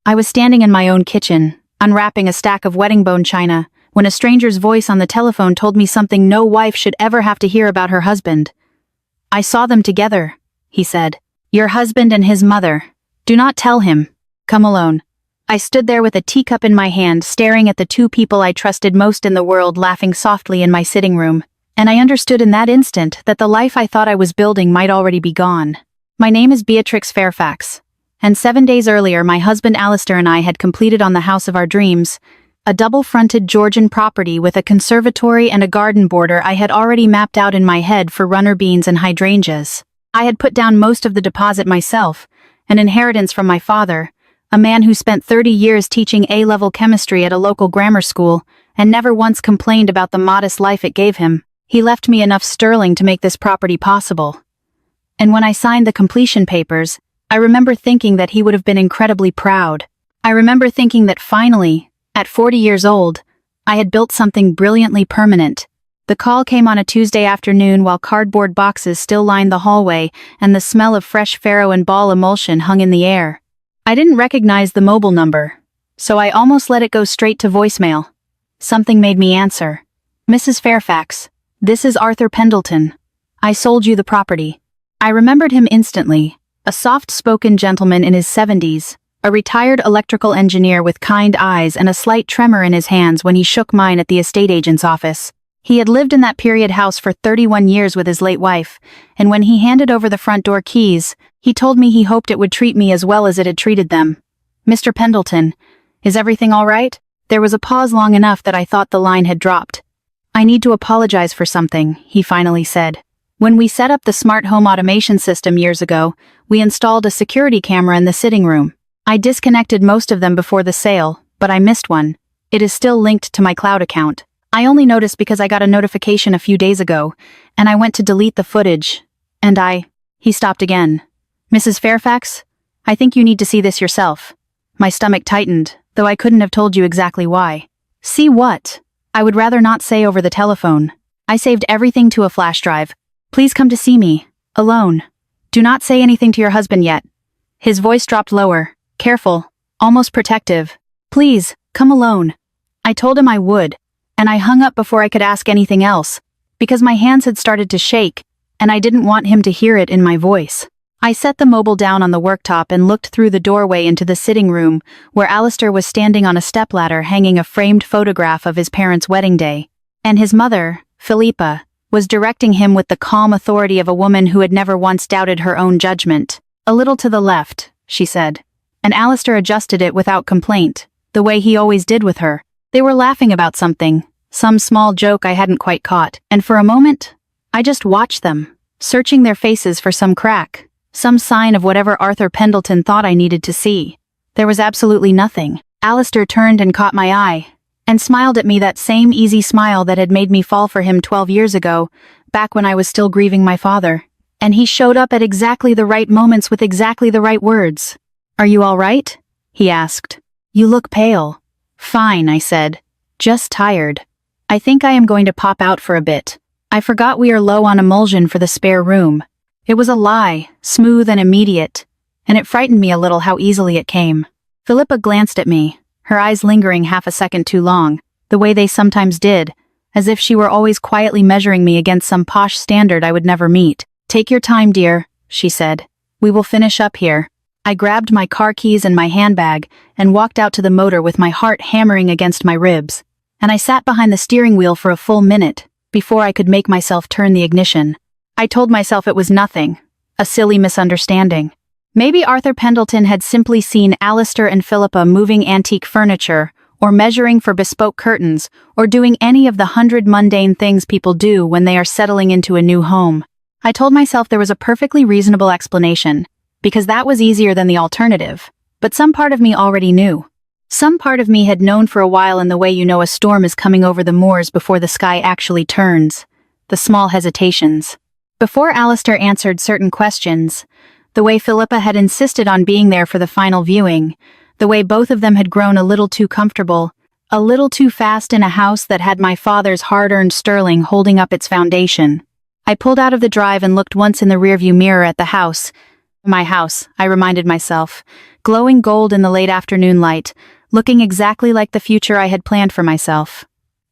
I was standing in my own kitchen, unwrapping a stack of wedding bone china, when a stranger's voice on the telephone told me something no wife should ever have to hear about her husband. "I saw them together," he said. "Your husband and his mother. Do not tell him. Come alone." I stood there with a teacup in my hand, staring at the two people I trusted most in the world laughing softly in my sitting room, and I understood in that instant that the life I thought I was building might already be gone. My name is Beatrix Fairfax, and 7 days earlier my husband Alistair and I had completed on the house of our dreams, a double-fronted Georgian property with a conservatory and a garden border I had already mapped out in my head for runner beans and hydrangeas. I had put down most of the deposit myself, an inheritance from my father, a man who spent 30 years teaching A-level chemistry at a local grammar school and never once complained about the modest life it gave him. He left me enough sterling to make this property possible. And when I signed the completion papers, I remember thinking that he would have been incredibly proud. I remember thinking that finally, at 40 years old, I had built something brilliantly permanent. The call came on a Tuesday afternoon while cardboard boxes still lined the hallway and the smell of fresh Faro and ball emulsion hung in the air. I didn't recognize the mobile number, so I almost let it go straight to voicemail. Something made me answer. "Mrs. Fairfax, this is Arthur Pendleton. I sold you the property." I remembered him instantly, a soft-spoken gentleman in his 70s, a retired electrical engineer with kind eyes and a slight tremor in his hands when he shook mine at the estate agent's office. He had lived in that period house for 31 years with his late wife, and when he handed over the front door keys, he told me he hoped it would treat me as well as it had treated them. "Mr. Pendleton, is everything all right?" There was a pause long enough that I thought the line had dropped. "I need to apologize for something," he finally said. "When we set up the smart home automation system years ago, we installed a security camera in the sitting room. I disconnected most of them before the sale, but I missed one. It is still linked to my cloud account. I only noticed because I got a notification a few days ago, and I went to delete the footage, and He stopped again. "Mrs. Fairfax, I think you need to see this yourself." My stomach tightened, though I couldn't have told you exactly why. "See what?" I would rather not say over the telephone. "I saved everything to a flash drive. Please come to see me, alone. Do not say anything to your husband yet." His voice dropped lower, careful, almost protective. "Please, come alone." I told him I would, and I hung up before I could ask anything else, because my hands had started to shake, and I didn't want him to hear it in my voice. I set the mobile down on the worktop and looked through the doorway into the sitting room, where Alistair was standing on a stepladder hanging a framed photograph of his parents' wedding day, and his mother, Philippa, was directing him with the calm authority of a woman who had never once doubted her own judgment. "A little to the left," she said, and Alistair adjusted it without complaint, the way he always did with her. They were laughing about something, some small joke I hadn't quite caught, and for a moment, I just watched them, searching their faces for some crack, some sign of whatever Arthur Pendleton thought I needed to see. There was absolutely nothing. Alistair turned and caught my eye, and smiled at me that same easy smile that had made me fall for him 12 years ago, back when I was still grieving my father. And he showed up at exactly the right moments with exactly the right words. "Are you all right?" he asked. "You look pale." "Fine," I said. "Just tired. I think I am going to pop out for a bit. I forgot we are low on emulsion for the spare room." It was a lie, smooth and immediate, and it frightened me a little how easily it came. Philippa glanced at me, her eyes lingering half a second too long, the way they sometimes did, as if she were always quietly measuring me against some posh standard I would never meet. "Take your time, dear," she said. "We will finish up here." I grabbed my car keys and my handbag and walked out to the motor with my heart hammering against my ribs, and I sat behind the steering wheel for a full minute before I could make myself turn the ignition. I told myself it was nothing, a silly misunderstanding. Maybe Arthur Pendleton had simply seen Alistair and Philippa moving antique furniture, or measuring for bespoke curtains, or doing any of the 100 mundane things people do when they are settling into a new home. I told myself there was a perfectly reasonable explanation, because that was easier than the alternative, but some part of me already knew. Some part of me had known for a while in the way you know a storm is coming over the moors before the sky actually turns, the small hesitations. Before Alistair answered certain questions, the way Philippa had insisted on being there for the final viewing, the way both of them had grown a little too comfortable, a little too fast in a house that had my father's hard-earned sterling holding up its foundation. I pulled out of the drive and looked once in the rearview mirror at the house. My house, I reminded myself, glowing gold in the late afternoon light, looking exactly like the future I had planned for myself.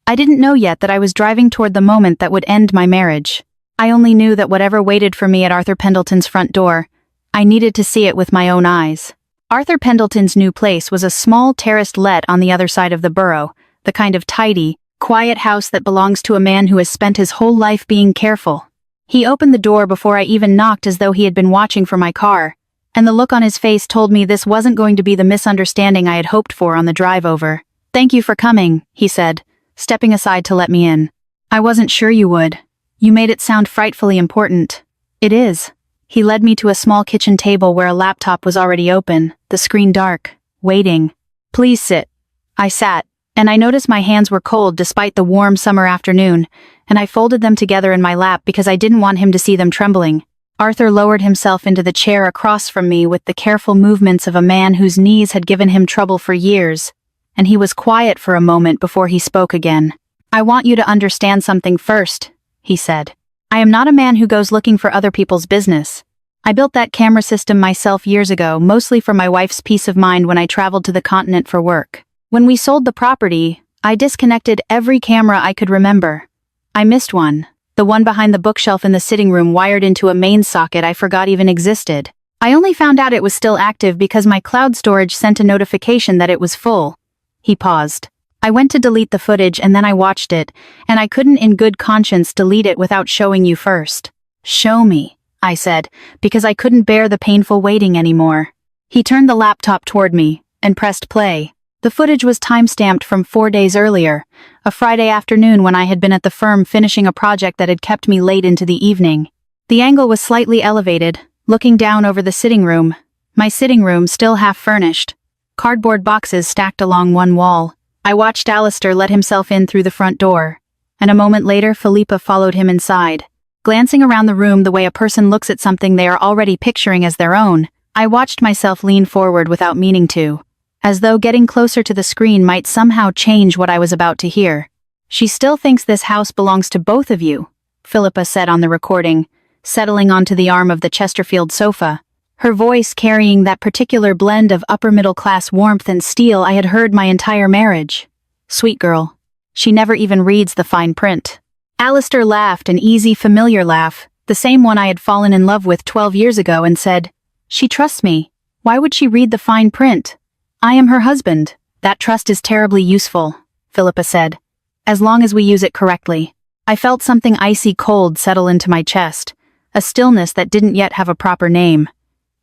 I didn't know yet that I was driving toward the moment that would end my marriage. I only knew that whatever waited for me at Arthur Pendleton's front door, I needed to see it with my own eyes. Arthur Pendleton's new place was a small terraced let on the other side of the borough, the kind of tidy, quiet house that belongs to a man who has spent his whole life being careful. He opened the door before I even knocked, as though he had been watching for my car, and the look on his face told me this wasn't going to be the misunderstanding I had hoped for on the drive over. "Thank you for coming," he said, stepping aside to let me in. "I wasn't sure you would. You made it sound frightfully important." "It is." He led me to a small kitchen table where a laptop was already open, the screen dark, waiting. "Please sit." I sat, and I noticed my hands were cold despite the warm summer afternoon, and I folded them together in my lap because I didn't want him to see them trembling. Arthur lowered himself into the chair across from me with the careful movements of a man whose knees had given him trouble for years, and he was quiet for a moment before he spoke again. "I want you to understand something first," he said. "I am not a man who goes looking for other people's business. I built that camera system myself years ago, mostly for my wife's peace of mind when I traveled to the continent for work. When we sold the property, I disconnected every camera I could remember. I missed one, the one behind the bookshelf in the sitting room wired into a main socket I forgot even existed. I only found out it was still active because my cloud storage sent a notification that it was full." He paused. "I went to delete the footage and then I watched it, and I couldn't in good conscience delete it without showing you first." "Show me," I said, because I couldn't bear the painful waiting anymore. He turned the laptop toward me and pressed play. The footage was time-stamped from 4 days earlier, a Friday afternoon when I had been at the firm finishing a project that had kept me late into the evening. The angle was slightly elevated, looking down over the sitting room. My sitting room still half-furnished. Cardboard boxes stacked along one wall. I watched Alistair let himself in through the front door, and a moment later Philippa followed him inside. Glancing around the room the way a person looks at something they are already picturing as their own, I watched myself lean forward without meaning to, as though getting closer to the screen might somehow change what I was about to hear. "She still thinks this house belongs to both of you," Philippa said on the recording, settling onto the arm of the Chesterfield sofa, her voice carrying that particular blend of upper-middle-class warmth and steel I had heard my entire marriage. Sweet girl. She never even reads the fine print. Alistair laughed, an easy, familiar laugh, the same one I had fallen in love with 12 years ago, and said, "She trusts me. Why would she read the fine print? I am her husband." "That trust is terribly useful," Philippa said, "as long as we use it correctly." I felt something icy cold settle into my chest, a stillness that didn't yet have a proper name.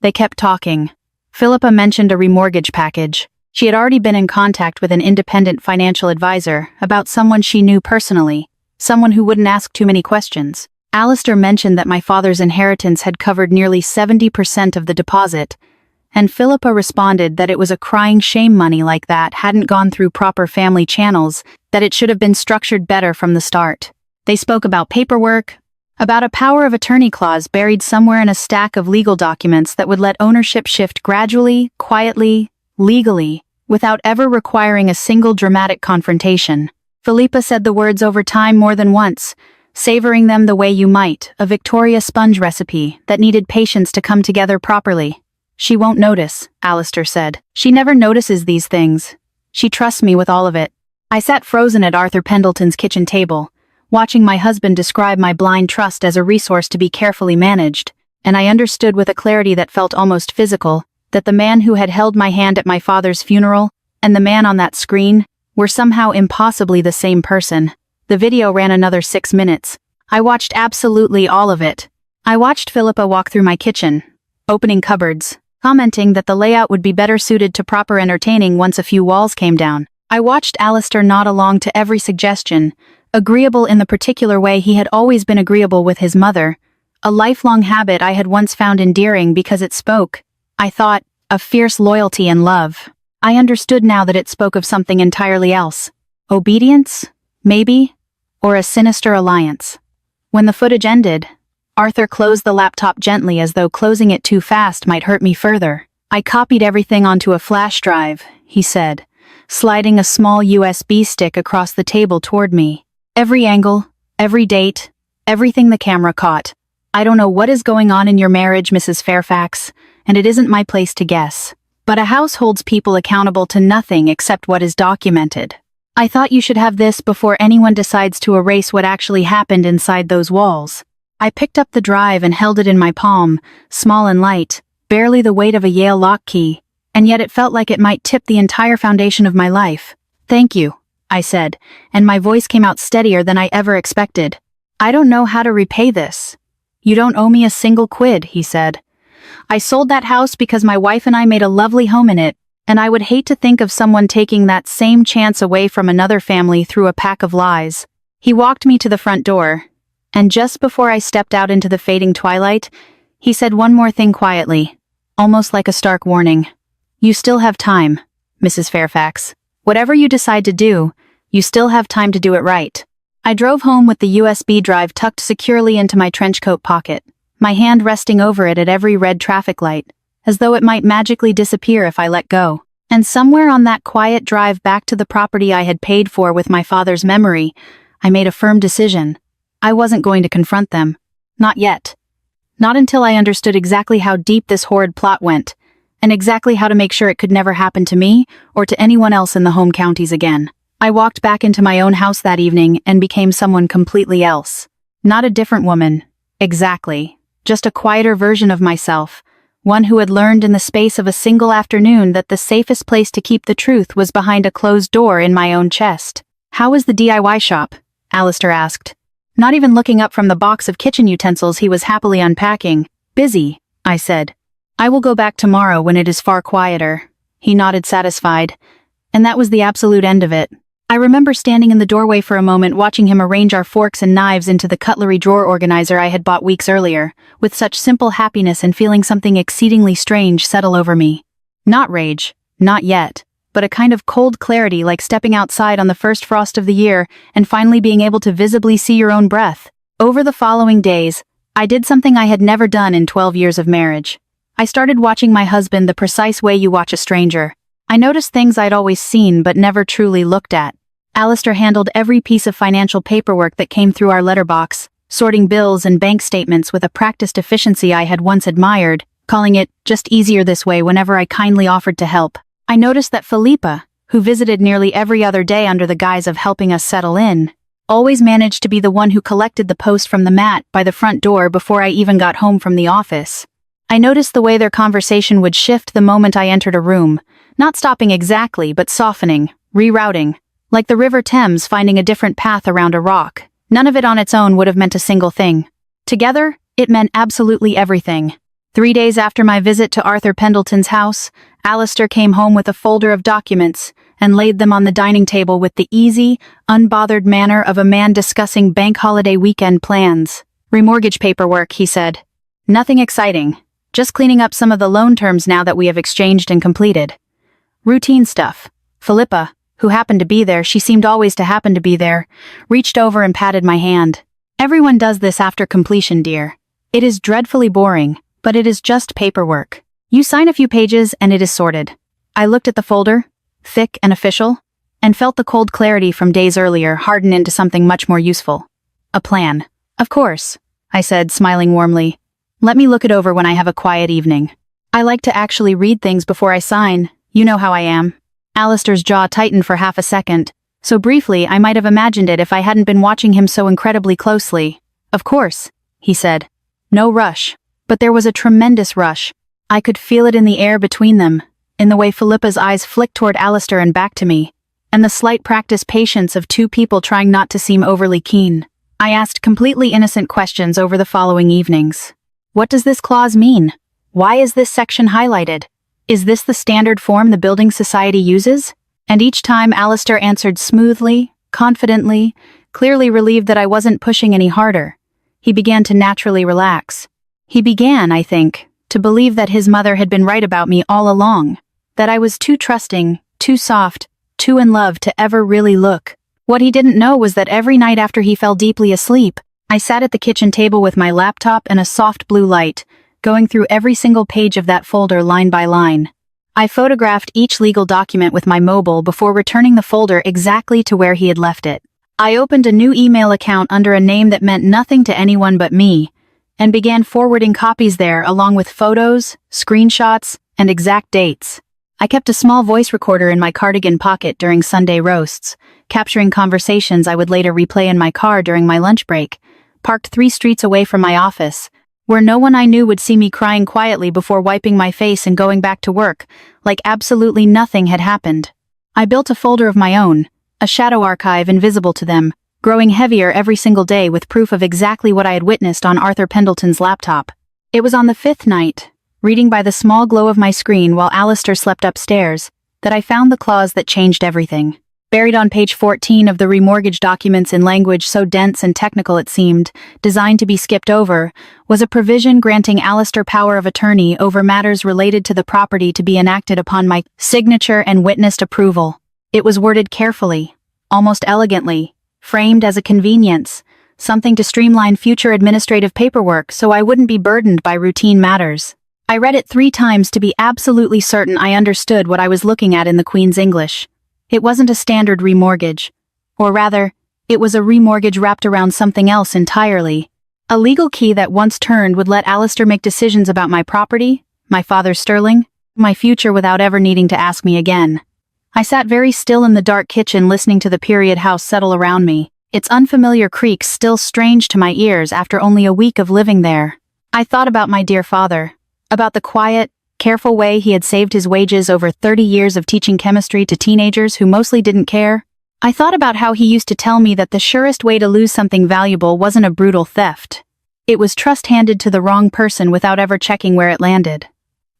They kept talking. Philippa mentioned a remortgage package. She had already been in contact with an independent financial advisor about someone she knew personally, someone who wouldn't ask too many questions. Alistair mentioned that my father's inheritance had covered nearly 70% of the deposit, and Philippa responded that it was a crying shame money like that hadn't gone through proper family channels, that it should have been structured better from the start. They spoke about paperwork, about a power of attorney clause buried somewhere in a stack of legal documents that would let ownership shift gradually, quietly, legally, without ever requiring a single dramatic confrontation. Philippa said the words over time more than once, savoring them the way you might, a Victoria sponge recipe that needed patience to come together properly. "She won't notice," Alistair said. "She never notices these things. She trusts me with all of it." I sat frozen at Arthur Pendleton's kitchen table, watching my husband describe my blind trust as a resource to be carefully managed, and I understood with a clarity that felt almost physical, that the man who had held my hand at my father's funeral, and the man on that screen, were somehow impossibly the same person. The video ran another 6 minutes. I watched absolutely all of it. I watched Philippa walk through my kitchen, opening cupboards, commenting that the layout would be better suited to proper entertaining once a few walls came down. I watched Alistair nod along to every suggestion, agreeable in the particular way he had always been agreeable with his mother, a lifelong habit I had once found endearing because it spoke, I thought, of fierce loyalty and love. I understood now that it spoke of something entirely else. Obedience? Maybe? Or a sinister alliance. When the footage ended, Arthur closed the laptop gently as though closing it too fast might hurt me further. "I copied everything onto a flash drive," he said, sliding a small USB stick across the table toward me. "Every angle, every date, everything the camera caught. I don't know what is going on in your marriage, Mrs. Fairfax, and it isn't my place to guess. But a house holds people accountable to nothing except what is documented. I thought you should have this before anyone decides to erase what actually happened inside those walls. I picked up the drive and held it in my palm, small and light, barely the weight of a Yale lock key, and yet it felt like it might tip the entire foundation of my life. "Thank you," I said, and my voice came out steadier than I ever expected. "I don't know how to repay this." "You don't owe me a single quid," he said. "I sold that house because my wife and I made a lovely home in it, and I would hate to think of someone taking that same chance away from another family through a pack of lies." He walked me to the front door, and just before I stepped out into the fading twilight, he said one more thing quietly, almost like a stark warning. "You still have time, Mrs. Fairfax. Whatever you decide to do, you still have time to do it right." I drove home with the USB drive tucked securely into my trench coat pocket, my hand resting over it at every red traffic light, as though it might magically disappear if I let go. And somewhere on that quiet drive back to the property I had paid for with my father's memory, I made a firm decision. I wasn't going to confront them. Not yet. Not until I understood exactly how deep this horrid plot went, and exactly how to make sure it could never happen to me or to anyone else in the home counties again. I walked back into my own house that evening and became someone completely else. Not a different woman. Exactly. Just a quieter version of myself. One who had learned in the space of a single afternoon that the safest place to keep the truth was behind a closed door in my own chest. "How is the DIY shop?" Alistair asked. Not even looking up from the box of kitchen utensils he was happily unpacking. "Busy," I said. "I will go back tomorrow when it is far quieter." He nodded satisfied. And that was the absolute end of it. I remember standing in the doorway for a moment watching him arrange our forks and knives into the cutlery drawer organizer I had bought weeks earlier, with such simple happiness and feeling something exceedingly strange settle over me. Not rage, not yet, but a kind of cold clarity like stepping outside on the first frost of the year and finally being able to visibly see your own breath. Over the following days, I did something I had never done in 12 years of marriage. I started watching my husband the precise way you watch a stranger. I noticed things I'd always seen but never truly looked at. Alistair handled every piece of financial paperwork that came through our letterbox, sorting bills and bank statements with a practiced efficiency I had once admired, calling it just easier this way whenever I kindly offered to help. I noticed that Philippa, who visited nearly every other day under the guise of helping us settle in, always managed to be the one who collected the post from the mat by the front door before I even got home from the office. I noticed the way their conversation would shift the moment I entered a room, not stopping exactly but softening, rerouting, like the River Thames finding a different path around a rock. None of it on its own would have meant a single thing. Together, it meant absolutely everything. 3 days after my visit to Arthur Pendleton's house, Alistair came home with a folder of documents and laid them on the dining table with the easy, unbothered manner of a man discussing bank holiday weekend plans. "Remortgage paperwork," he said. "Nothing exciting. Just cleaning up some of the loan terms now that we have exchanged and completed. Routine stuff." Philippa, who happened to be there, she seemed always to happen to be there, reached over and patted my hand. "Everyone does this after completion, dear. It is dreadfully boring, but it is just paperwork. You sign a few pages and it is sorted." I looked at the folder, thick and official, and felt the cold clarity from days earlier harden into something much more useful. A plan. "Of course," I said, smiling warmly. "Let me look it over when I have a quiet evening. I like to actually read things before I sign. You know how I am." Alistair's jaw tightened for half a second, so briefly I might have imagined it if I hadn't been watching him so incredibly closely. "Of course," he said. No rush. But there was a tremendous rush. I could feel it in the air between them, in the way Philippa's eyes flicked toward Alistair and back to me, and the slight practiced patience of two people trying not to seem overly keen. I asked completely innocent questions over the following evenings. What does this clause mean? Why is this section highlighted? Is this the standard form the Building Society uses? And each time Alistair answered smoothly, confidently, clearly relieved that I wasn't pushing any harder. He began to naturally relax. He began, I think, to believe that his mother had been right about me all along, that I was too trusting, too soft, too in love to ever really look. What he didn't know was that every night after he fell deeply asleep, I sat at the kitchen table with my laptop and a soft blue light, going through every single page of that folder line by line. I photographed each legal document with my mobile before returning the folder exactly to where he had left it. I opened a new email account under a name that meant nothing to anyone but me, and began forwarding copies there along with photos, screenshots, and exact dates. I kept a small voice recorder in my cardigan pocket during Sunday roasts, capturing conversations I would later replay in my car during my lunch break, parked 3 streets away from my office, where no one I knew would see me crying quietly before wiping my face and going back to work, like absolutely nothing had happened. I built a folder of my own, a shadow archive invisible to them, growing heavier every single day with proof of exactly what I had witnessed on Arthur Pendleton's laptop. It was on the 5th night, reading by the small glow of my screen while Alistair slept upstairs, that I found the clause that changed everything. Buried on page 14 of the remortgage documents in language so dense and technical it seemed, designed to be skipped over, was a provision granting Alistair power of attorney over matters related to the property to be enacted upon my signature and witnessed approval. It was worded carefully, almost elegantly, framed as a convenience, something to streamline future administrative paperwork so I wouldn't be burdened by routine matters. I read it 3 times to be absolutely certain I understood what I was looking at in the Queen's English. It wasn't a standard remortgage. Or rather, it was a remortgage wrapped around something else entirely. A legal key that once turned would let Alistair make decisions about my property, my father's sterling, my future without ever needing to ask me again. I sat very still in the dark kitchen listening to the period house settle around me, its unfamiliar creaks still strange to my ears after only a week of living there. I thought about my dear father. About the quiet, careful way he had saved his wages over 30 years of teaching chemistry to teenagers who mostly didn't care. I thought about how he used to tell me that the surest way to lose something valuable wasn't a brutal theft. It was trust handed to the wrong person without ever checking where it landed.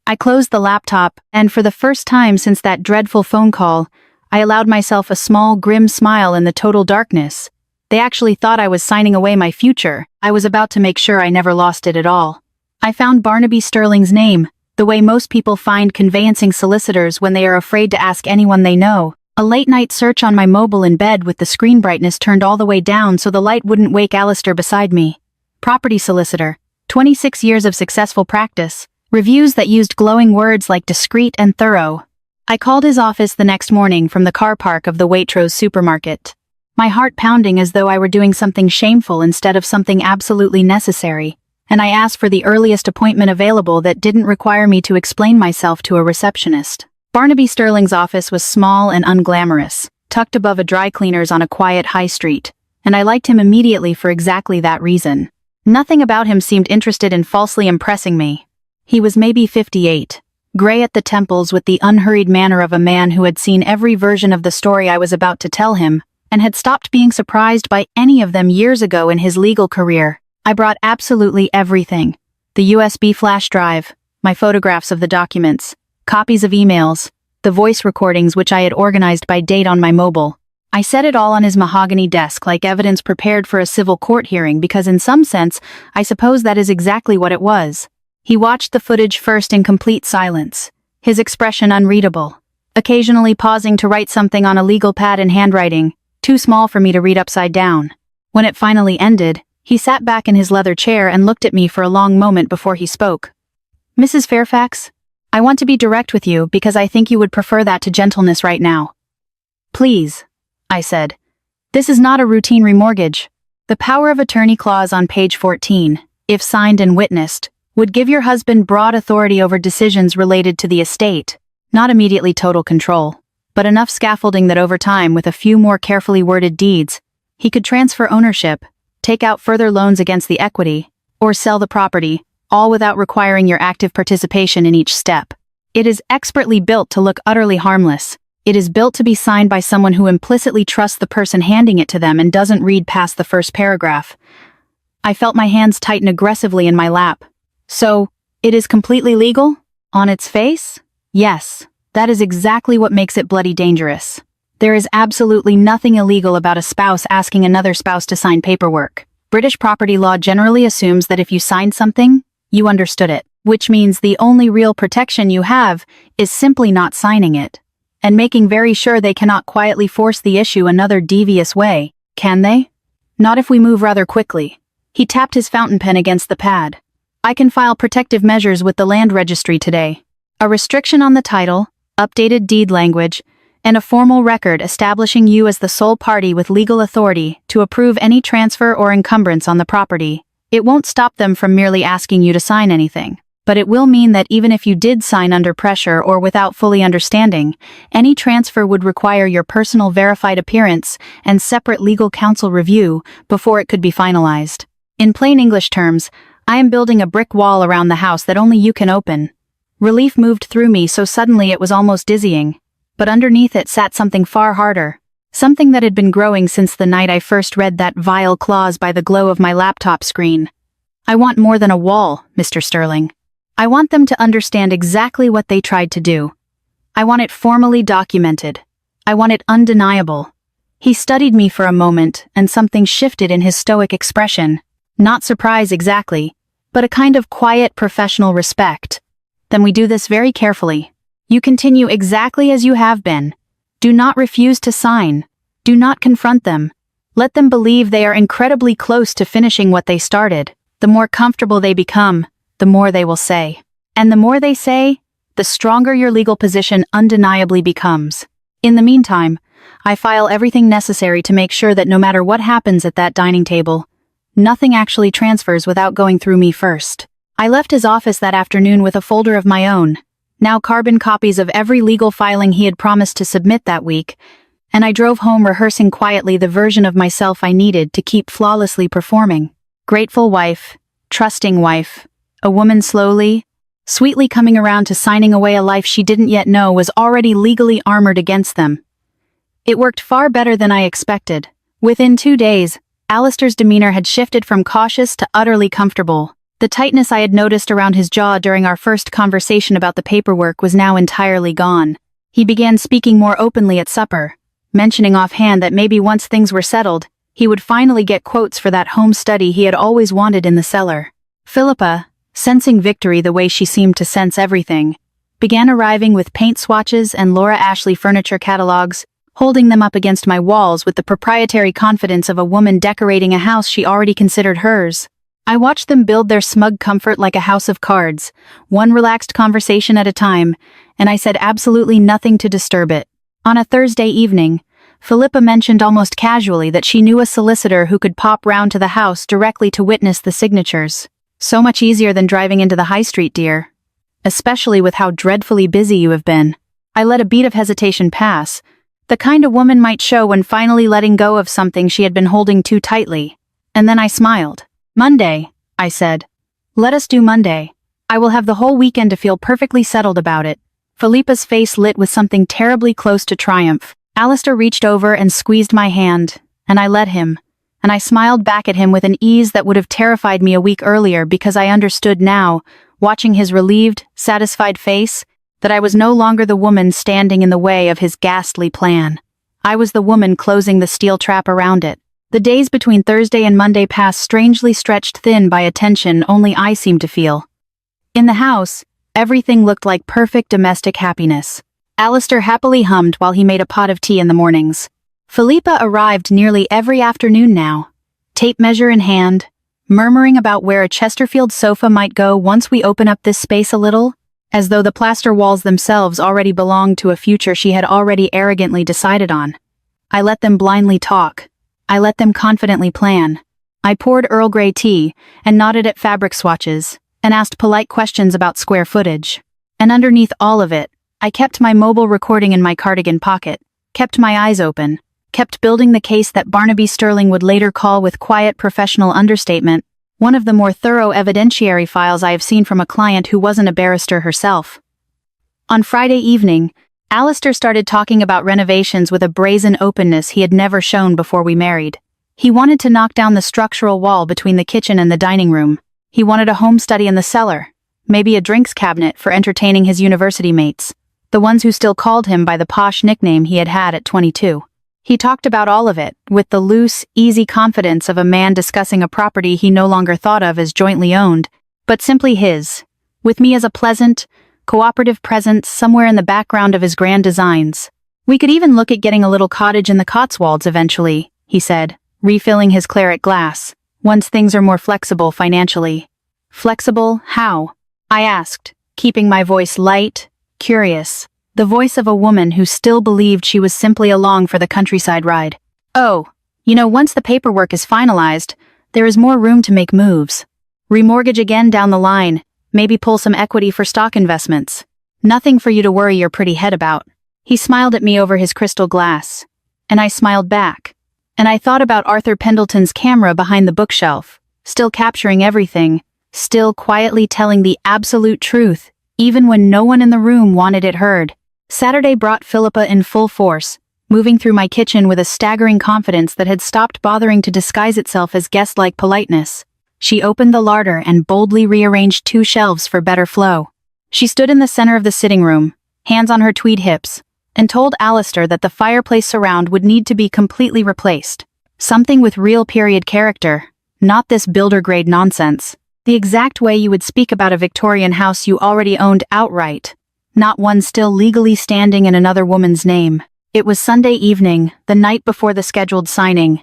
I closed the laptop, and for the first time since that dreadful phone call, I allowed myself a small, grim smile in the total darkness. They actually thought I was signing away my future. I was about to make sure I never lost it at all. I found Barnaby Sterling's name, the way most people find conveyancing solicitors when they are afraid to ask anyone they know. A late-night search on my mobile in bed with the screen brightness turned all the way down so the light wouldn't wake Alistair beside me. Property solicitor. 26 years of successful practice. Reviews that used glowing words like discreet and thorough. I called his office the next morning from the car park of the Waitrose supermarket. My heart pounding as though I were doing something shameful instead of something absolutely necessary. And I asked for the earliest appointment available that didn't require me to explain myself to a receptionist. Barnaby Sterling's office was small and unglamorous, tucked above a dry cleaner's on a quiet high street, and I liked him immediately for exactly that reason. Nothing about him seemed interested in falsely impressing me. He was maybe 58, gray at the temples with the unhurried manner of a man who had seen every version of the story I was about to tell him, and had stopped being surprised by any of them years ago in his legal career. I brought absolutely everything. The USB flash drive, my photographs of the documents, copies of emails, the voice recordings which I had organized by date on my mobile. I set it all on his mahogany desk like evidence prepared for a civil court hearing because in some sense, I suppose that is exactly what it was. He watched the footage first in complete silence, his expression unreadable, occasionally pausing to write something on a legal pad in handwriting, too small for me to read upside down. When it finally ended, he sat back in his leather chair and looked at me for a long moment before he spoke. "Mrs. Fairfax, I want to be direct with you because I think you would prefer that to gentleness right now." "Please," I said. "This is not a routine remortgage. The power of attorney clause on page 14, if signed and witnessed, would give your husband broad authority over decisions related to the estate, not immediately total control, but enough scaffolding that over time with a few more carefully worded deeds, he could transfer ownership, take out further loans against the equity, or sell the property, all without requiring your active participation in each step. It is expertly built to look utterly harmless. It is built to be signed by someone who implicitly trusts the person handing it to them and doesn't read past the first paragraph." I felt my hands tighten aggressively in my lap. "So, it is completely legal? On its face? Yes, that is exactly what makes it bloody dangerous. There is absolutely nothing illegal about a spouse asking another spouse to sign paperwork. British property law generally assumes that if you signed something, you understood it, which means the only real protection you have is simply not signing it, and making very sure they cannot quietly force the issue another devious way, can they? Not if we move rather quickly." He tapped his fountain pen against the pad. "I can file protective measures with the land registry today. A restriction on the title, updated deed language, and a formal record establishing you as the sole party with legal authority to approve any transfer or encumbrance on the property. It won't stop them from merely asking you to sign anything. But it will mean that even if you did sign under pressure or without fully understanding, any transfer would require your personal verified appearance and separate legal counsel review before it could be finalized. In plain English terms, I am building a brick wall around the house that only you can open. Relief moved through me so suddenly it was almost dizzying. But underneath it sat something far harder. Something that had been growing since the night I first read that vile clause by the glow of my laptop screen. I want more than a wall, Mr. Sterling. I want them to understand exactly what they tried to do. I want it formally documented. I want it undeniable. He studied me for a moment, and something shifted in his stoic expression. Not surprise exactly, but a kind of quiet professional respect. Then we do this very carefully. You continue exactly as you have been. Do not refuse to sign. Do not confront them. Let them believe they are incredibly close to finishing what they started. The more comfortable they become, the more they will say. And the more they say, the stronger your legal position undeniably becomes. In the meantime, I file everything necessary to make sure that no matter what happens at that dining table, nothing actually transfers without going through me first. I left his office that afternoon with a folder of my own, now carbon copies of every legal filing he had promised to submit that week, and I drove home rehearsing quietly the version of myself I needed to keep flawlessly performing. Grateful wife, trusting wife, a woman slowly, sweetly coming around to signing away a life she didn't yet know was already legally armored against them. It worked far better than I expected. Within 2 days, Alistair's demeanor had shifted from cautious to utterly comfortable. The tightness I had noticed around his jaw during our first conversation about the paperwork was now entirely gone. He began speaking more openly at supper, mentioning offhand that maybe once things were settled, he would finally get quotes for that home study he had always wanted in the cellar. Philippa, sensing victory the way she seemed to sense everything, began arriving with paint swatches and Laura Ashley furniture catalogs, holding them up against my walls with the proprietary confidence of a woman decorating a house she already considered hers. I watched them build their smug comfort like a house of cards, one relaxed conversation at a time, and I said absolutely nothing to disturb it. On a Thursday evening, Philippa mentioned almost casually that she knew a solicitor who could pop round to the house directly to witness the signatures. So much easier than driving into the high street, dear. Especially with how dreadfully busy you have been. I let a beat of hesitation pass, the kind a woman might show when finally letting go of something she had been holding too tightly. And then I smiled. Monday, I said. Let us do Monday. I will have the whole weekend to feel perfectly settled about it. Philippa's face lit with something terribly close to triumph. Alistair reached over and squeezed my hand, and I let him, and I smiled back at him with an ease that would have terrified me a week earlier because I understood now, watching his relieved, satisfied face, that I was no longer the woman standing in the way of his ghastly plan. I was the woman closing the steel trap around it. The days between Thursday and Monday passed strangely stretched thin by a tension only I seemed to feel. In the house, everything looked like perfect domestic happiness. Alistair happily hummed while he made a pot of tea in the mornings. Philippa arrived nearly every afternoon now, tape measure in hand, murmuring about where a Chesterfield sofa might go once we open up this space a little, as though the plaster walls themselves already belonged to a future she had already arrogantly decided on. I let them blindly talk. I let them confidently plan. I poured Earl Grey tea, and nodded at fabric swatches, and asked polite questions about square footage. And underneath all of it, I kept my mobile recording in my cardigan pocket, kept my eyes open, kept building the case that Barnaby Sterling would later call with quiet professional understatement, one of the more thorough evidentiary files I have seen from a client who wasn't a barrister herself. On Friday evening, Alistair started talking about renovations with a brazen openness he had never shown before we married. He wanted to knock down the structural wall between the kitchen and the dining room. He wanted a home study in the cellar, maybe a drinks cabinet for entertaining his university mates, the ones who still called him by the posh nickname he had had at 22. He talked about all of it, with the loose, easy confidence of a man discussing a property he no longer thought of as jointly owned, but simply his, with me as a pleasant, cooperative presence somewhere in the background of his grand designs. We could even look at getting a little cottage in the Cotswolds eventually, he said, refilling his claret glass, once things are more flexible financially. Flexible, how? I asked, keeping my voice light, curious, the voice of a woman who still believed she was simply along for the countryside ride. Oh, once the paperwork is finalized, there is more room to make moves. Remortgage again down the line, Maybe pull some equity for stock investments. Nothing for you to worry your pretty head about. He smiled at me over his crystal glass. And I smiled back. And I thought about Arthur Pendleton's camera behind the bookshelf, still capturing everything, still quietly telling the absolute truth, even when no one in the room wanted it heard. Saturday brought Philippa in full force, moving through my kitchen with a staggering confidence that had stopped bothering to disguise itself as guest-like politeness. She opened the larder and boldly rearranged 2 shelves for better flow. She stood in the center of the sitting room, hands on her tweed hips, and told Alistair that the fireplace surround would need to be completely replaced. Something with real period character, not this builder-grade nonsense. The exact way you would speak about a Victorian house you already owned outright, not one still legally standing in another woman's name. It was Sunday evening, the night before the scheduled signing,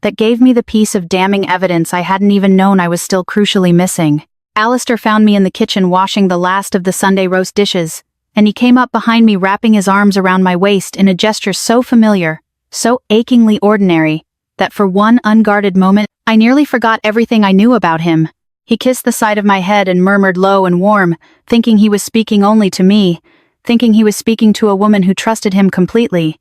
that gave me the piece of damning evidence I hadn't even known I was still crucially missing. Alistair found me in the kitchen washing the last of the Sunday roast dishes, and he came up behind me wrapping his arms around my waist in a gesture so familiar, so achingly ordinary, that for one unguarded moment, I nearly forgot everything I knew about him. He kissed the side of my head and murmured low and warm, thinking he was speaking only to me, thinking he was speaking to a woman who trusted him completely.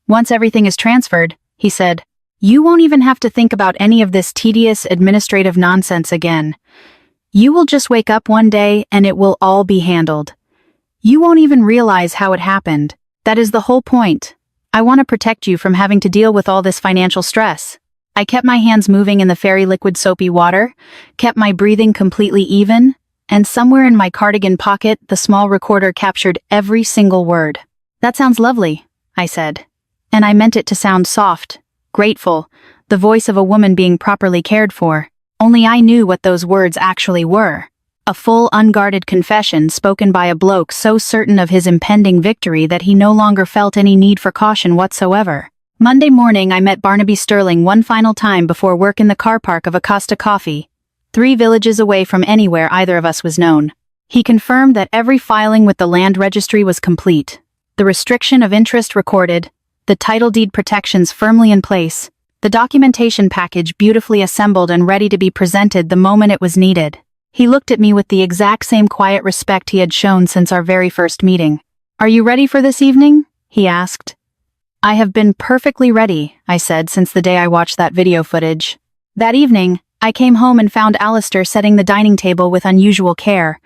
"Once everything is transferred," he said, "you won't even have to think about any of this tedious administrative nonsense again. You will just wake up one day and it will all be handled. You won't even realize how it happened. That is the whole point. I want to protect you from having to deal with all this financial stress." I kept my hands moving in the fairy liquid soapy water, kept my breathing completely even, and somewhere in my cardigan pocket the small recorder captured every single word. "That sounds lovely," I said. And I meant it to sound soft, grateful, the voice of a woman being properly cared for. Only I knew what those words actually were. A full unguarded confession spoken by a bloke so certain of his impending victory that he no longer felt any need for caution whatsoever. Monday morning I met Barnaby Sterling one final time before work in the car park of Acosta Coffee, 3 villages away from anywhere either of us was known. He confirmed that every filing with the land registry was complete, the restriction of interest recorded, the title deed protections firmly in place, the documentation package beautifully assembled and ready to be presented the moment it was needed. He looked at me with the exact same quiet respect he had shown since our very first meeting. "Are you ready for this evening?" he asked. "I have been perfectly ready," I said, since the day I watched that video footage. That evening, I came home and found Alistair setting the dining table with unusual care.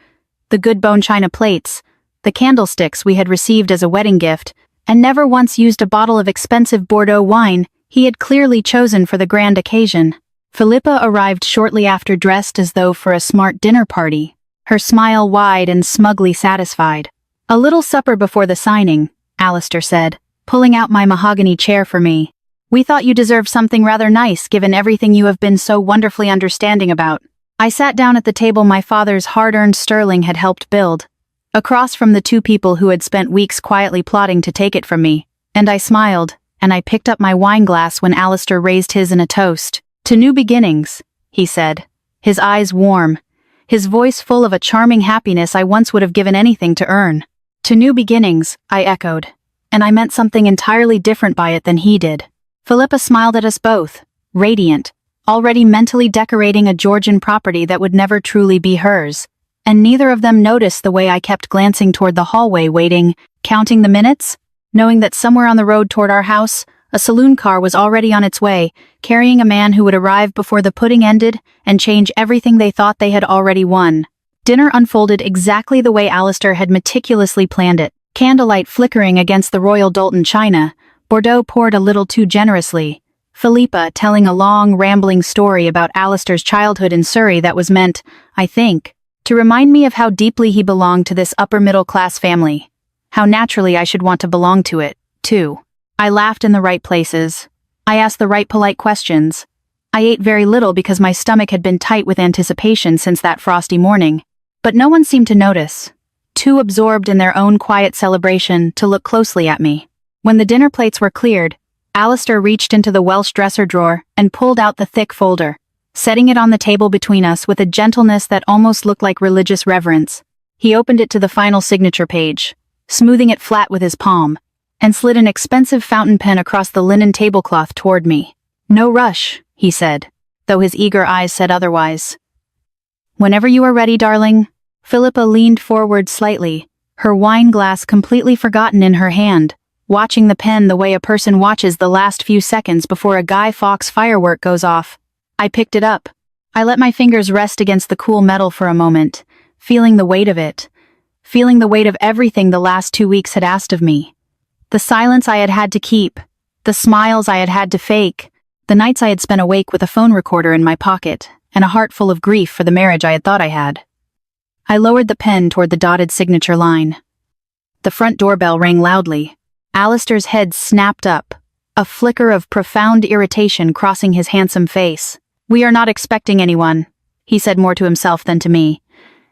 The good bone china plates, the candlesticks we had received as a wedding gift, and never once used a bottle of expensive Bordeaux wine he had clearly chosen for the grand occasion. Philippa arrived shortly after, dressed as though for a smart dinner party, her smile wide and smugly satisfied. "A little supper before the signing," Alistair said, pulling out my mahogany chair for me. "We thought you deserved something rather nice given everything you have been so wonderfully understanding about." I sat down at the table my father's hard-earned sterling had helped build, across from the 2 people who had spent weeks quietly plotting to take it from me, and I smiled, and I picked up my wine glass when Alistair raised his in a toast. "To new beginnings," he said, his eyes warm, his voice full of a charming happiness I once would have given anything to earn. "To new beginnings," I echoed, and I meant something entirely different by it than he did. Philippa smiled at us both, radiant, already mentally decorating a Georgian property that would never truly be hers, and neither of them noticed the way I kept glancing toward the hallway, waiting, counting the minutes, knowing that somewhere on the road toward our house, a saloon car was already on its way, carrying a man who would arrive before the pudding ended and change everything they thought they had already won. Dinner unfolded exactly the way Alistair had meticulously planned it. Candlelight flickering against the Royal Doulton china, Bordeaux poured a little too generously, Philippa telling a long, rambling story about Alistair's childhood in Surrey that was meant, I think, to remind me of how deeply he belonged to this upper-middle-class family. How naturally I should want to belong to it, too. I laughed in the right places. I asked the right polite questions. I ate very little because my stomach had been tight with anticipation since that frosty morning. But no one seemed to notice, too absorbed in their own quiet celebration to look closely at me. When the dinner plates were cleared, Alistair reached into the Welsh dresser drawer and pulled out the thick folder, setting it on the table between us with a gentleness that almost looked like religious reverence. He opened it to the final signature page, smoothing it flat with his palm, and slid an expensive fountain pen across the linen tablecloth toward me. "No rush," he said, though his eager eyes said otherwise. "Whenever you are ready, darling, Philippa leaned forward slightly, her wine glass completely forgotten in her hand, watching the pen the way a person watches the last few seconds before a Guy Fawkes firework goes off. I picked it up. I let my fingers rest against the cool metal for a moment, feeling the weight of it. Feeling the weight of everything the last 2 weeks had asked of me. The silence I had had to keep, the smiles I had had to fake, the nights I had spent awake with a phone recorder in my pocket, and a heart full of grief for the marriage I had thought I had. I lowered the pen toward the dotted signature line. The front doorbell rang loudly. Alistair's head snapped up, a flicker of profound irritation crossing his handsome face. "We are not expecting anyone," he said more to himself than to me,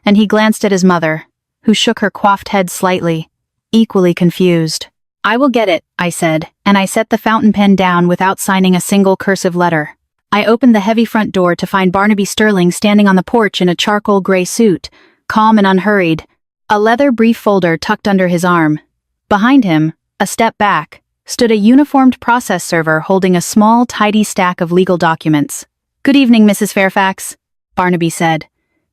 and he glanced at his mother, who shook her coiffed head slightly, equally confused. "I will get it," I said, and I set the fountain pen down without signing a single cursive letter. I opened the heavy front door to find Barnaby Sterling standing on the porch in a charcoal gray suit, calm and unhurried, a leather brief folder tucked under his arm. Behind him, a step back, stood a uniformed process server holding a small, tidy stack of legal documents. "Good evening, Mrs. Fairfax," Barnaby said,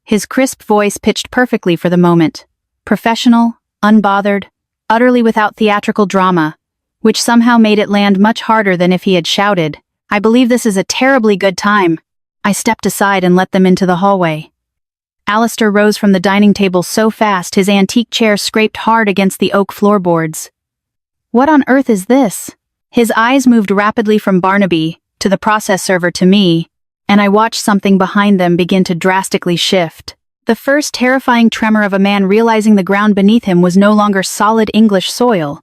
his crisp voice pitched perfectly for the moment. Professional, unbothered, utterly without theatrical drama, which somehow made it land much harder than if he had shouted. "I believe this is a terribly good time." I stepped aside and let them into the hallway. Alistair rose from the dining table so fast his antique chair scraped hard against the oak floorboards. "What on earth is this?" His eyes moved rapidly from Barnaby, to the process server to me, and I watched something behind them begin to drastically shift. The first terrifying tremor of a man realizing the ground beneath him was no longer solid English soil.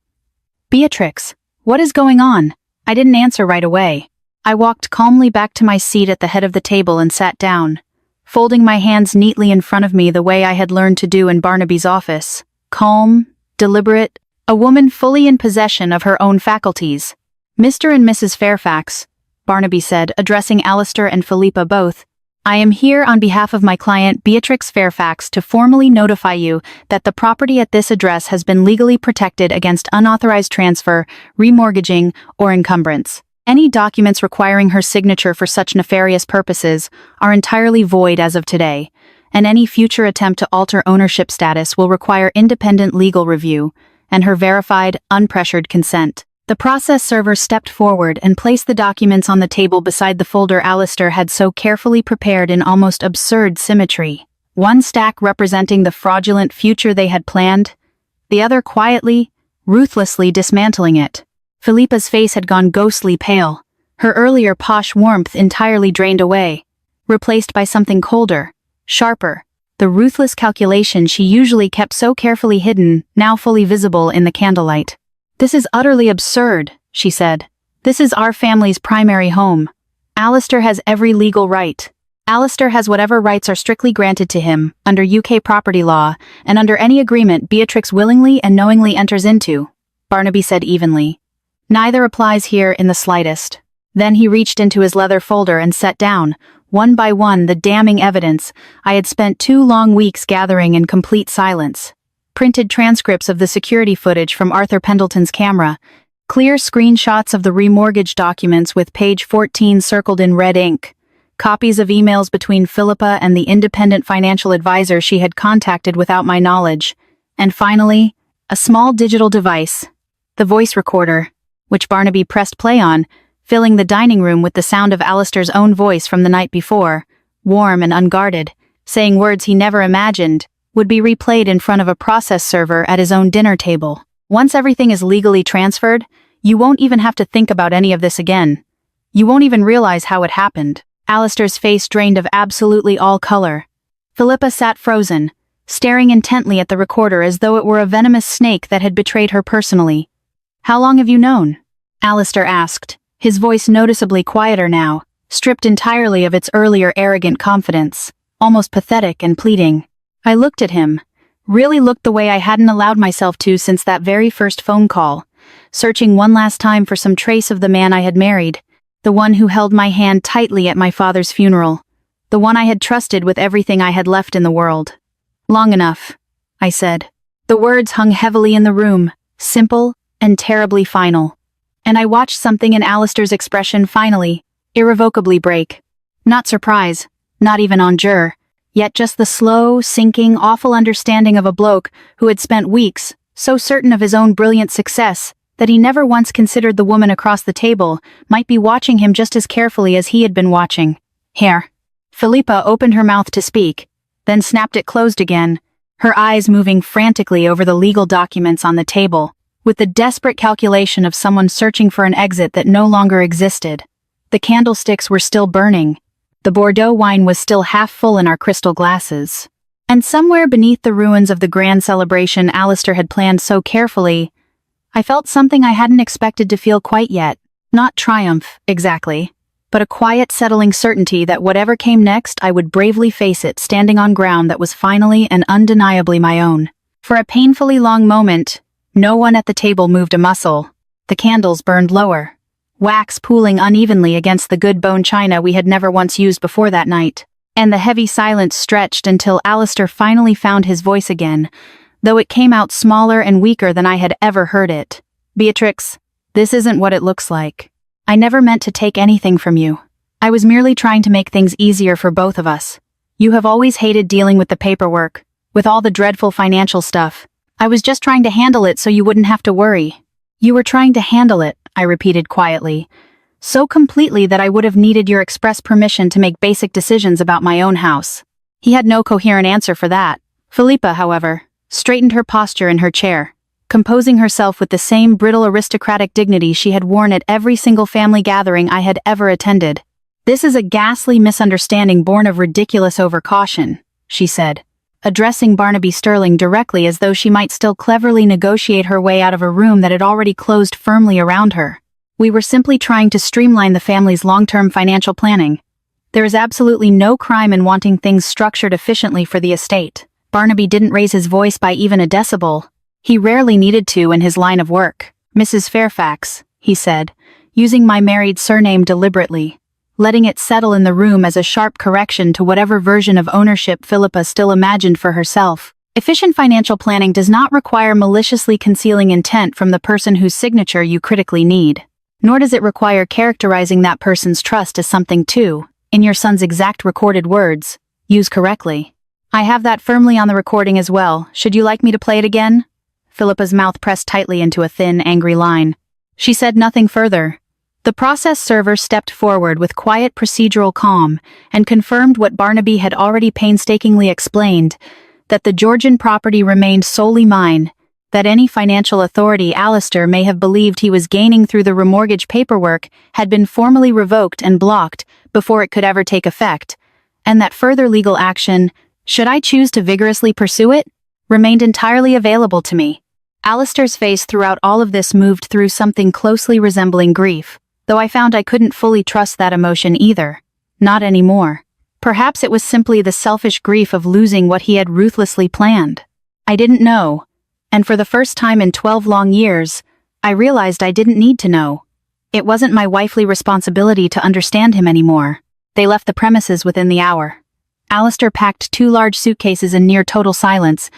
"Beatrix, what is going on?" I didn't answer right away. I walked calmly back to my seat at the head of the table and sat down, folding my hands neatly in front of me the way I had learned to do in Barnaby's office. Calm, deliberate, a woman fully in possession of her own faculties. "Mr. and Mrs. Fairfax," Barnaby said, addressing Alistair and Philippa both, "I am here on behalf of my client Beatrix Fairfax to formally notify you that the property at this address has been legally protected against unauthorized transfer, remortgaging, or encumbrance. Any documents requiring her signature for such nefarious purposes are entirely void as of today, and any future attempt to alter ownership status will require independent legal review and her verified, unpressured consent." The process server stepped forward and placed the documents on the table beside the folder Alistair had so carefully prepared in almost absurd symmetry. One stack representing the fraudulent future they had planned, the other quietly, ruthlessly dismantling it. Philippa's face had gone ghostly pale, her earlier posh warmth entirely drained away, replaced by something colder, sharper, the ruthless calculation she usually kept so carefully hidden, now fully visible in the candlelight. "This is utterly absurd," she said. "This is our family's primary home. Alistair has every legal right. Alistair has whatever rights are strictly granted to him, under UK property law, and under any agreement Beatrix willingly and knowingly enters into," Barnaby said evenly. "Neither applies here in the slightest." Then he reached into his leather folder and set down, one by one, the damning evidence I had spent 2 long weeks gathering in complete silence. Printed transcripts of the security footage from Arthur Pendleton's camera, clear screenshots of the remortgage documents with page 14 circled in red ink, copies of emails between Philippa and the independent financial advisor she had contacted without my knowledge, and finally, a small digital device, the voice recorder, which Barnaby pressed play on, filling the dining room with the sound of Alistair's own voice from the night before, warm and unguarded, saying words he never imagined would be replayed in front of a process server at his own dinner table. "Once everything is legally transferred, you won't even have to think about any of this again. You won't even realize how it happened." Alistair's face drained of absolutely all color. Philippa sat frozen, staring intently at the recorder as though it were a venomous snake that had betrayed her personally. "How long have you known?" Alistair asked, his voice noticeably quieter now, stripped entirely of its earlier arrogant confidence, almost pathetic and pleading. I looked at him, really looked the way I hadn't allowed myself to since that very first phone call, searching one last time for some trace of the man I had married, the one who held my hand tightly at my father's funeral, the one I had trusted with everything I had left in the world. "Long enough," I said. The words hung heavily in the room, simple and terribly final. And I watched something in Alistair's expression finally, irrevocably break. Not surprise, not even endure, yet just the slow, sinking, awful understanding of a bloke who had spent weeks so certain of his own brilliant success that he never once considered the woman across the table might be watching him just as carefully as he had been watching. Here. Philippa opened her mouth to speak, then snapped it closed again, her eyes moving frantically over the legal documents on the table, with the desperate calculation of someone searching for an exit that no longer existed. The candlesticks were still burning. The Bordeaux wine was still half full in our crystal glasses. And somewhere beneath the ruins of the grand celebration Alistair had planned so carefully, I felt something I hadn't expected to feel quite yet. Not triumph, exactly, but a quiet, settling certainty that whatever came next, I would bravely face it, standing on ground that was finally and undeniably my own. For a painfully long moment, no one at the table moved a muscle. The candles burned lower, wax pooling unevenly against the good bone china we had never once used before that night, and the heavy silence stretched until Alistair finally found his voice again, though it came out smaller and weaker than I had ever heard it. Beatrix, this isn't what it looks like. I never meant to take anything from you. I was merely trying to make things easier for both of us. You have always hated dealing with the paperwork, with all the dreadful financial stuff. I was just trying to handle it so you wouldn't have to worry. You were trying to handle it, I repeated quietly, so completely that I would have needed your express permission to make basic decisions about my own house. He had no coherent answer for that. Philippa, however, straightened her posture in her chair, composing herself with the same brittle aristocratic dignity she had worn at every single family gathering I had ever attended. This is a ghastly misunderstanding born of ridiculous overcaution, she said, addressing Barnaby Sterling directly as though she might still cleverly negotiate her way out of a room that had already closed firmly around her. We were simply trying to streamline the family's long-term financial planning. There is absolutely no crime in wanting things structured efficiently for the estate. Barnaby didn't raise his voice by even a decibel. He rarely needed to in his line of work. Mrs. Fairfax, he said, using my married surname deliberately, letting it settle in the room as a sharp correction to whatever version of ownership Philippa still imagined for herself. Efficient financial planning does not require maliciously concealing intent from the person whose signature you critically need. Nor does it require characterizing that person's trust as something to, in your son's exact recorded words, use correctly. I have that firmly on the recording as well. Should you like me to play it again? Philippa's mouth pressed tightly into a thin, angry line. She said nothing further. The process server stepped forward with quiet procedural calm and confirmed what Barnaby had already painstakingly explained, that the Georgian property remained solely mine, that any financial authority Alistair may have believed he was gaining through the remortgage paperwork had been formally revoked and blocked before it could ever take effect, and that further legal action, should I choose to vigorously pursue it, remained entirely available to me. Alistair's face throughout all of this moved through something closely resembling grief, though I found I couldn't fully trust that emotion either. Not anymore. Perhaps it was simply the selfish grief of losing what he had ruthlessly planned. I didn't know, and for the first time in 12 long years, I realized I didn't need to know. It wasn't my wifely responsibility to understand him anymore. They left the premises within the hour. Alistair packed 2 large suitcases in near total silence,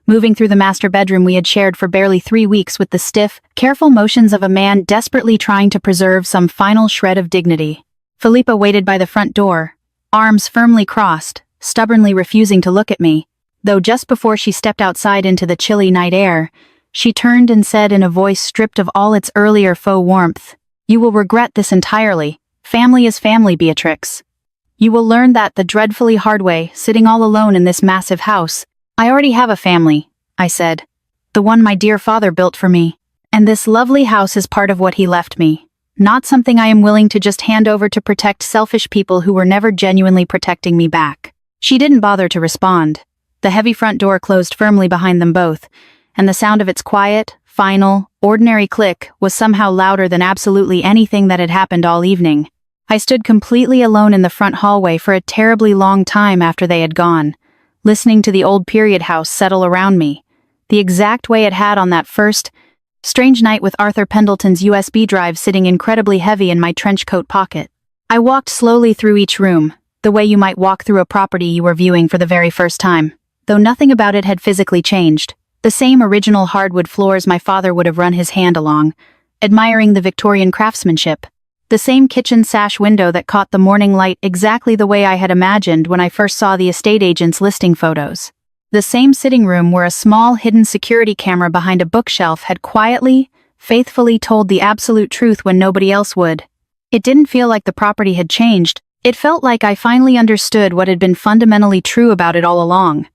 moving through the master bedroom we had shared for barely 3 weeks with the stiff, careful motions of a man desperately trying to preserve some final shred of dignity. Philippa waited by the front door, arms firmly crossed, stubbornly refusing to look at me, though just before she stepped outside into the chilly night air, she turned and said in a voice stripped of all its earlier faux warmth, "You will regret this entirely. Family is family, Beatrix. You will learn that the dreadfully hard way, sitting all alone in this massive house. I already have a family," I said. "The one my dear father built for me. And this lovely house is part of what he left me. Not something I am willing to just hand over to protect selfish people who were never genuinely protecting me back." She didn't bother to respond. The heavy front door closed firmly behind them both, and the sound of its quiet, final, ordinary click was somehow louder than absolutely anything that had happened all evening. I stood completely alone in the front hallway for a terribly long time after they had gone, listening to the old period house settle around me, the exact way it had on that first, strange night with Arthur Pendleton's USB drive sitting incredibly heavy in my trench coat pocket. I walked slowly through each room, the way you might walk through a property you were viewing for the very first time, though nothing about it had physically changed. The same original hardwood floors my father would have run his hand along, admiring the Victorian craftsmanship. The same kitchen sash window that caught the morning light exactly the way I had imagined when I first saw the estate agent's listing photos. The same sitting room where a small hidden security camera behind a bookshelf had quietly, faithfully told the absolute truth when nobody else would. It didn't feel like the property had changed. It felt like I finally understood what had been fundamentally true about it all along.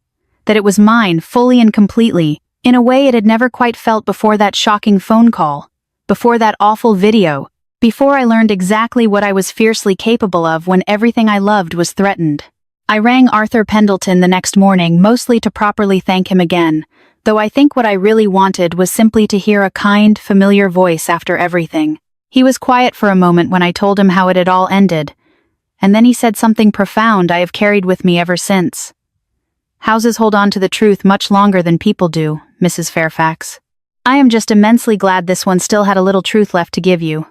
That it was mine fully and completely, in a way it had never quite felt before that shocking phone call, before that awful video, before I learned exactly what I was fiercely capable of when everything I loved was threatened. I rang Arthur Pendleton the next morning mostly to properly thank him again, though I think what I really wanted was simply to hear a kind, familiar voice after everything. He was quiet for a moment when I told him how it had all ended, and then he said something profound I have carried with me ever since. Houses hold on to the truth much longer than people do, Mrs. Fairfax. I am just immensely glad this one still had a little truth left to give you.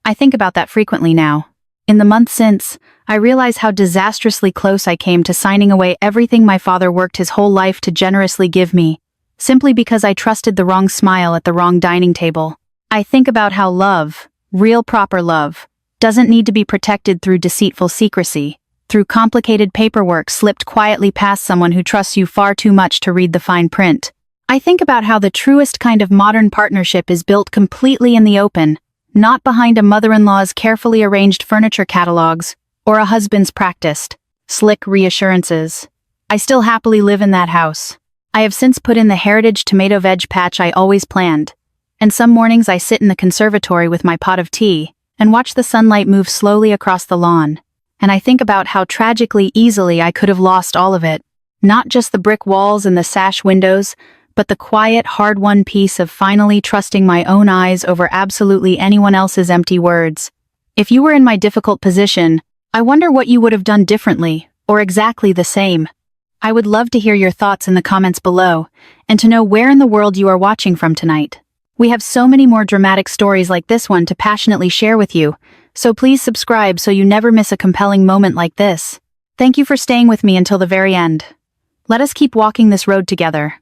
I think about that frequently now. In the month since, I realize how disastrously close I came to signing away everything my father worked his whole life to generously give me, simply because I trusted the wrong smile at the wrong dining table. I think about how love, real proper love, doesn't need to be protected through deceitful secrecy, through complicated paperwork slipped quietly past someone who trusts you far too much to read the fine print. I think about how the truest kind of modern partnership is built completely in the open, not behind a mother-in-law's carefully arranged furniture catalogs, or a husband's practiced, slick reassurances. I still happily live in that house. I have since put in the heritage tomato veg patch I always planned, and some mornings I sit in the conservatory with my pot of tea and watch the sunlight move slowly across the lawn, and I think about how tragically easily I could have lost all of it. Not just the brick walls and the sash windows, but the quiet, hard-won peace of finally trusting my own eyes over absolutely anyone else's empty words. If you were in my difficult position, I wonder what you would have done differently, or exactly the same. I would love to hear your thoughts in the comments below, and to know where in the world you are watching from tonight. We have so many more dramatic stories like this one to passionately share with you, so please subscribe so you never miss a compelling moment like this. Thank you for staying with me until the very end. Let us keep walking this road together.